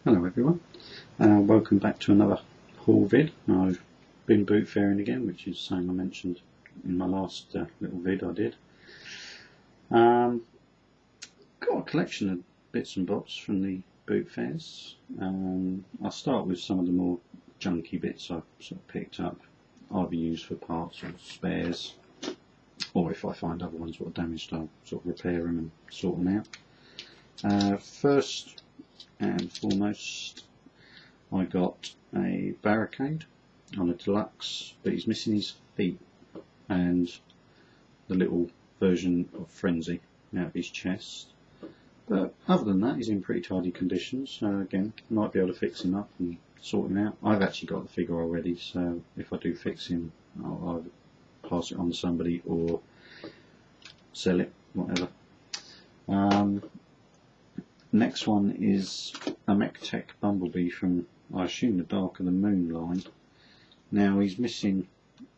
Hello everyone, welcome back to another haul vid. I've been boot fairing again, which is the same I mentioned in my last little vid I did. Got a collection of bits and bobs from the boot fairs. I'll start with some of the more junky bits I've sort of picked up, either used for parts or spares, or if I find other ones that are damaged I'll sort of repair them and sort them out. First and foremost, I got a barricade on a deluxe, but he's missing his feet and the little version of Frenzy out of his chest. But other than that, he's in pretty tidy condition, so again, might be able to fix him up and sort him out. I've actually got the figure already, so if I do fix him, I'll either pass it on to somebody or sell it, whatever. Next one is a MechTech Bumblebee from, I assume, the Dark of the Moon line. Now he's missing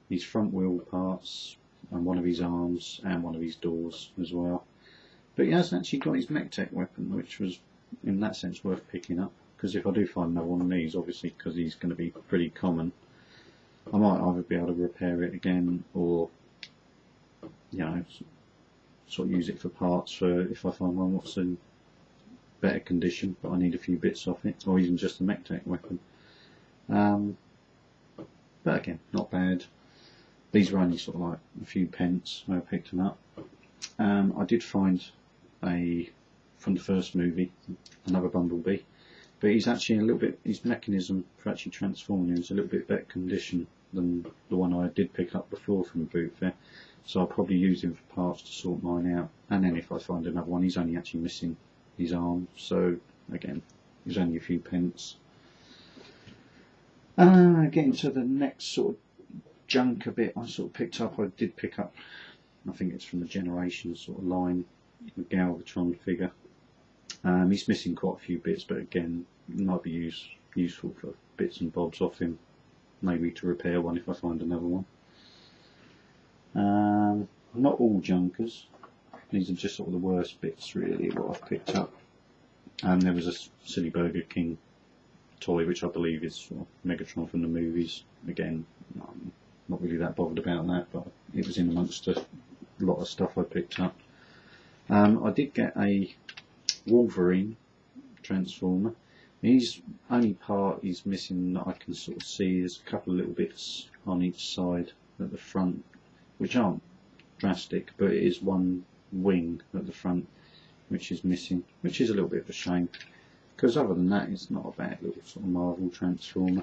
his front wheel parts and one of his arms and one of his doors as well. But he has actually got his MechTech weapon, which was in that sense worth picking up, because if I do find another one of these, obviously because he's going to be pretty common, I might either be able to repair it again or, you know, sort of use it for parts for if I find one what's in better condition but I need a few bits off it, or even just a MechTech weapon. But again, not bad. These were only sort of like a few pence when I picked them up. I did find from the first movie another Bumblebee, but he's actually a little bit, his mechanism for actually transforming is a little bit better condition than the one I did pick up before from boot fair, so I'll probably use him for parts to sort mine out. And then if I find another one, he's only actually missing his arm, so again, he's only a few pence. Getting to the next sort of junk a bit, I sort of picked up, I did pick up, I think it's from the Generations sort of line, the Galvatron figure. He's missing quite a few bits, but again, might be useful for bits and bobs off him, maybe to repair one if I find another one. Not all junkers. These are just sort of the worst bits really what I've picked up. There was a silly Burger King toy which I believe is sort of Megatron from the movies. Again, I'm not really that bothered about that, but it was in amongst a lot of stuff I picked up. I did get a Wolverine Transformer. His only part he's missing that I can sort of see is a couple of little bits on each side at the front, which aren't drastic, but it is one wing at the front which is missing, which is a little bit of a shame, because other than that it's not a bad little sort of Marvel Transformer.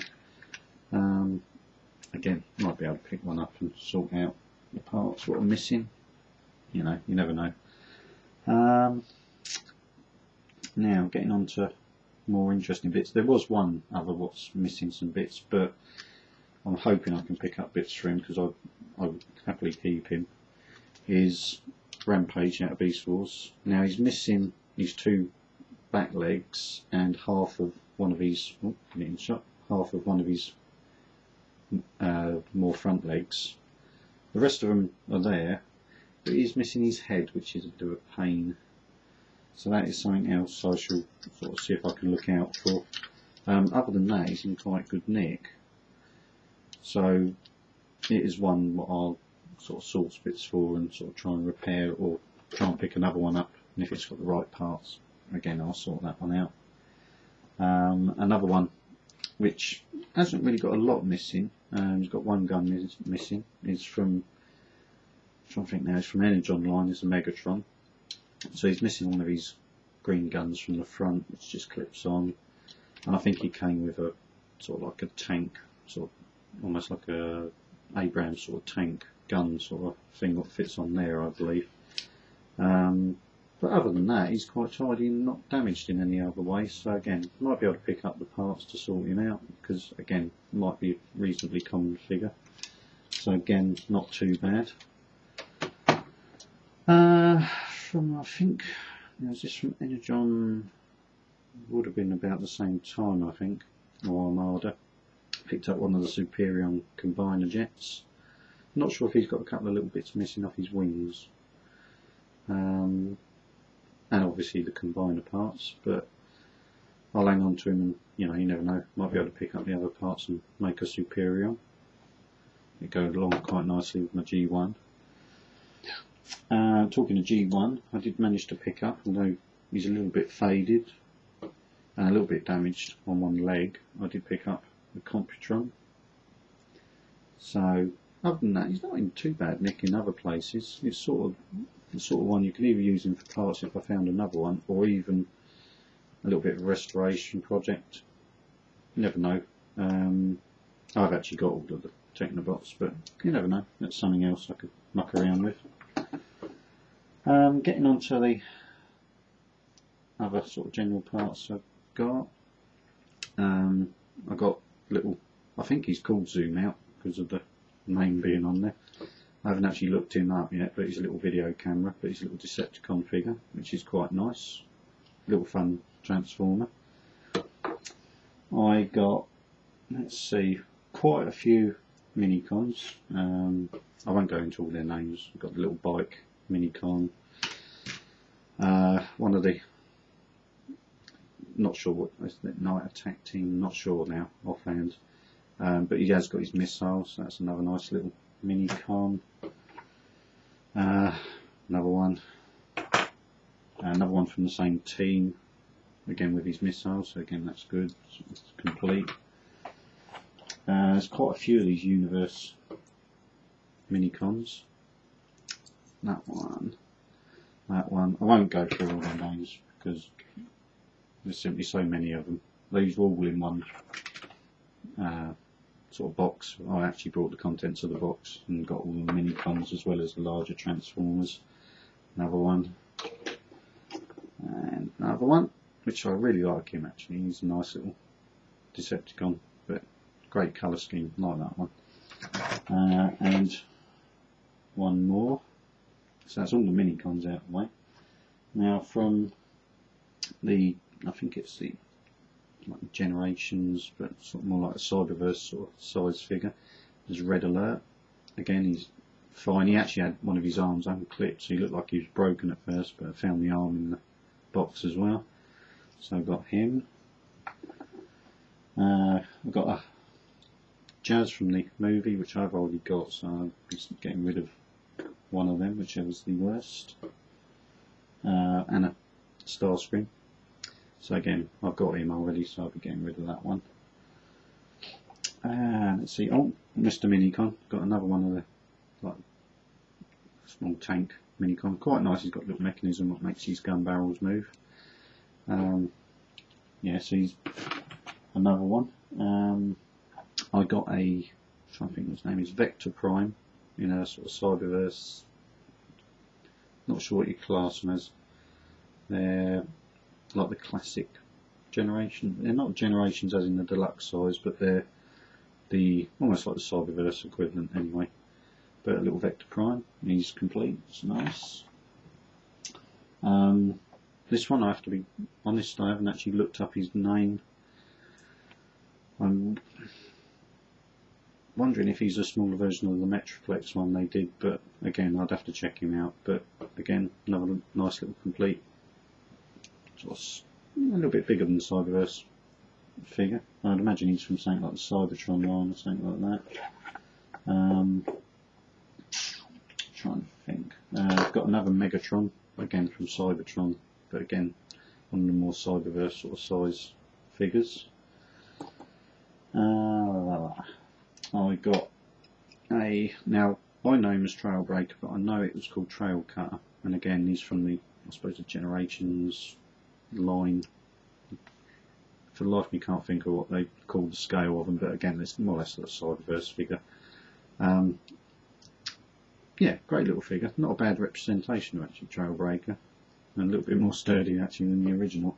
Again, might be able to pick one up and sort out the parts what are missing, you know, you never know. Now getting on to more interesting bits, there was one other what's missing some bits, but I'm hoping I can pick up bits for him because I would happily keep him, is Rampage out of Beast Wars. Now he's missing his two back legs and half of one of his more front legs. The rest of them are there, but he's missing his head, which is a bit of a pain. So that is something else I shall sort of see if I can look out for. Other than that, he's in quite good nick. So it is one what I'll sort of sort bits for and sort of try and repair, or try and pick another one up, and if it's got the right parts, again I'll sort that one out. Another one which hasn't really got a lot missing, he's got one gun missing, is from, I think now, it's from Energon line, it's a Megatron. So he's missing one of his green guns from the front, which just clips on, and I think he came with a sort of like a tank, sort of almost like a Abrams sort of tank gun sort of thing that fits on there, I believe. But other than that, he's quite tidy and not damaged in any other way, so again, might be able to pick up the parts to sort him out, because again, might be a reasonably common figure. So again, not too bad. From, I think, was this from Energon, would have been about the same time I think, or Armada. Picked up one of the Superion combiner jets. Not sure if he's got a couple of little bits missing off his wings. And obviously the combiner parts, but I'll hang onto him, and you never know, might be able to pick up the other parts and make a superior. It goes along quite nicely with my G1. Talking of G1, I did manage to pick up, although he's a little bit faded and a little bit damaged on one leg, I did pick up the Computron. So other than that, he's not in too bad nick in other places. It's sort of the sort of one you could either use him for parts if I found another one, or even a little bit of a restoration project. You never know. I've actually got all of the Technobots, but you never know. That's something else I could muck around with. Getting on to the other sort of general parts I've got. I got little, I think he's called Zoom Out because of the name being on there. I haven't actually looked him up yet, but he's a little video camera, but he's a little Decepticon figure, which is quite nice. Little fun transformer. I got, let's see, quite a few Minicons. I won't go into all their names. I've got the little bike Minicon. One of the, not sure what is the Night Attack Team, not sure now offhand. But he has got his missiles, so that's another nice little Minicon. Another one from the same team, again with his missiles, so again that's good, it's complete. There's quite a few of these Universe Minicons. That one, I won't go through all their names because there's simply so many of them. These were all in one sort of box. I actually brought the contents of the box and got all the Minicons as well as the larger Transformers. Another one, and another one, which I really like him actually. He's a nice little Decepticon, but great colour scheme, like that one. And one more. So that's all the Minicons out of the way. Now from the, I think it's the like Generations, but sort of more like a Cyberverse sort of size figure. There's Red Alert. Again, he's fine. He actually had one of his arms unclipped, so he looked like he was broken at first, but I found the arm in the box as well. So I've got him. I've got a Jazz from the movie, which I've already got, so I'll be getting rid of one of them, whichever's the worst. And a Starscream. So again, I've got him already, so I'll be getting rid of that one. Let's see, oh, Mr. Minicon, got another one of the like small tank Minicon, quite nice. He's got a little mechanism that makes his gun barrels move. Yeah, so he's another one. I got a, I'm trying to think what his name is, Vector Prime, in a sort of Cyberverse. Not sure what you class them as. They're like the classic generation. They're not generations as in the deluxe size, but they're the almost like the Cyberverse equivalent anyway. But a little Vector Prime, he's complete. It's nice. This one, I have to be honest, I haven't actually looked up his name. I'm wondering if he's a smaller version of the Metroplex one they did, but again, I'd have to check him out. But again, another nice little complete, sort of a little bit bigger than the Cyberverse figure. I'd imagine he's from something like the Cybertron line or something like that. Trying to think. I've got another Megatron, again from Cybertron, but again, one of the more Cyberverse sort of size figures. I got a, now I know him as Trailbreaker, but I know it was called Trail Cutter, and again he's from the, I suppose, the Generations line. For the life of me can't think of what they call the scale of them, but again it's more or less a Cyberverse figure. Yeah, great little figure, not a bad representation of actually Trailbreaker, and a little bit more sturdy actually than the original,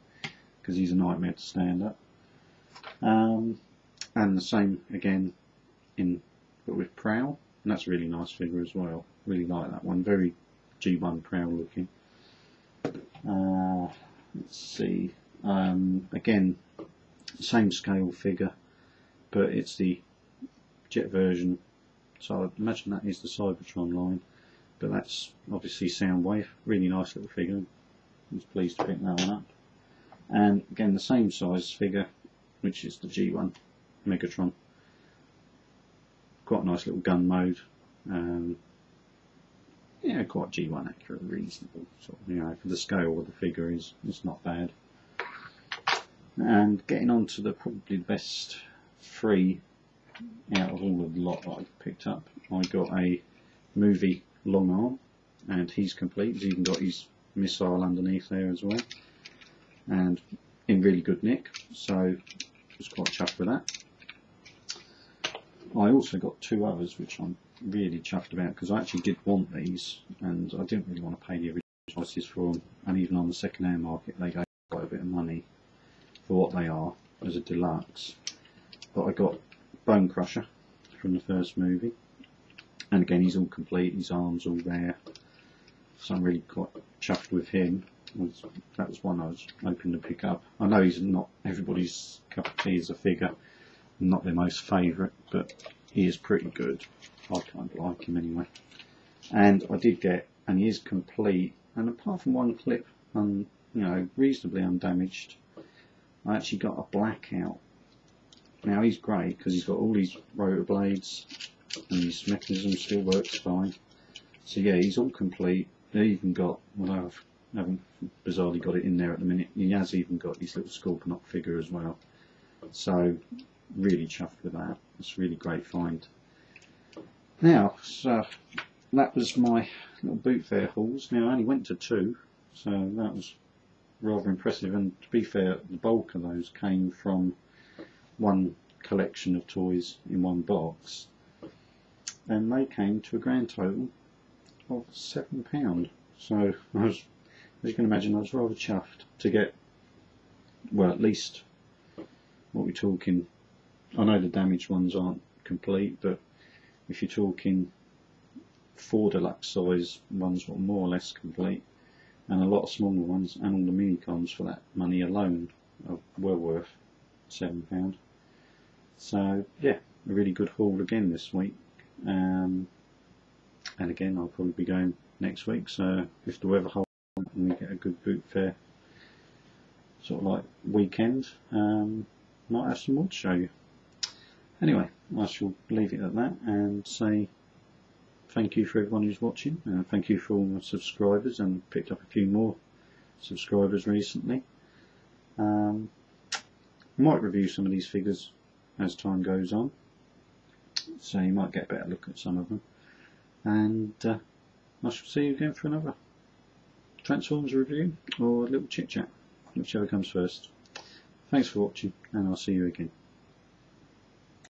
because he's a nightmare to stand up. And the same again but with Prowl, and that's a really nice figure as well. Really like that one, very G1 Prowl looking. Let's see, again same scale figure, but it's the jet version, so I imagine that is the Cybertron line, but that's obviously Soundwave. Really nice little figure. I was pleased to pick that one up. And again the same size figure, which is the G1 Megatron. Quite a nice little gun mode. Yeah, quite G1 accurate, reasonable. Sort of, you know, for the scale of the figure it's not bad. And getting on to the probably the best three out of all of the lot that I've picked up, I got a movie long arm, and he's complete. He's even got his missile underneath there as well, and in really good nick, so I was quite chuffed with that. I also got two others which I'm really chuffed about, because I actually did want these and I didn't really want to pay the original prices for them, and even on the second hand market they gave quite a bit of money for what they are as a deluxe. But I got Bone Crusher from the first movie, and again he's all complete, his arms all there, so I'm really quite chuffed with him. That was one I was hoping to pick up. I know he's not everybody's cup of tea as a figure, not their most favourite, but he is pretty good. I kind of like him anyway. And I did get, and he is complete, and apart from one clip, you know, reasonably undamaged, I actually got a blackout. Now he's great because he's got all these rotor blades and his mechanism still works fine. So yeah, he's all complete. They even got, well, I haven't bizarrely got it in there at the minute, he has even got his little Scorponok figure as well. So really chuffed with that. It's a really great find. Now, so that was my little boot fair hauls. Now I only went to two, so that was rather impressive, and to be fair, the bulk of those came from one collection of toys in one box, and they came to a grand total of £7. So I was, as you can imagine, I was rather chuffed to get, well, at least, what we're talking, I know the damaged ones aren't complete, but if you're talking 4 deluxe size ones were more or less complete, and a lot of smaller ones, and all the mini-cons for that money alone are well worth £7. So yeah, a really good haul again this week, and again I'll probably be going next week, so if the weather holds and we get a good boot fair sort of like weekend, might have some more to show you. Anyway, I shall leave it at that and say thank you for everyone who's watching, and thank you for all my subscribers, and picked up a few more subscribers recently. Might review some of these figures as time goes on, so you might get a better look at some of them, and I shall see you again for another Transformers review or a little chit chat, whichever comes first. Thanks for watching, and I'll see you again.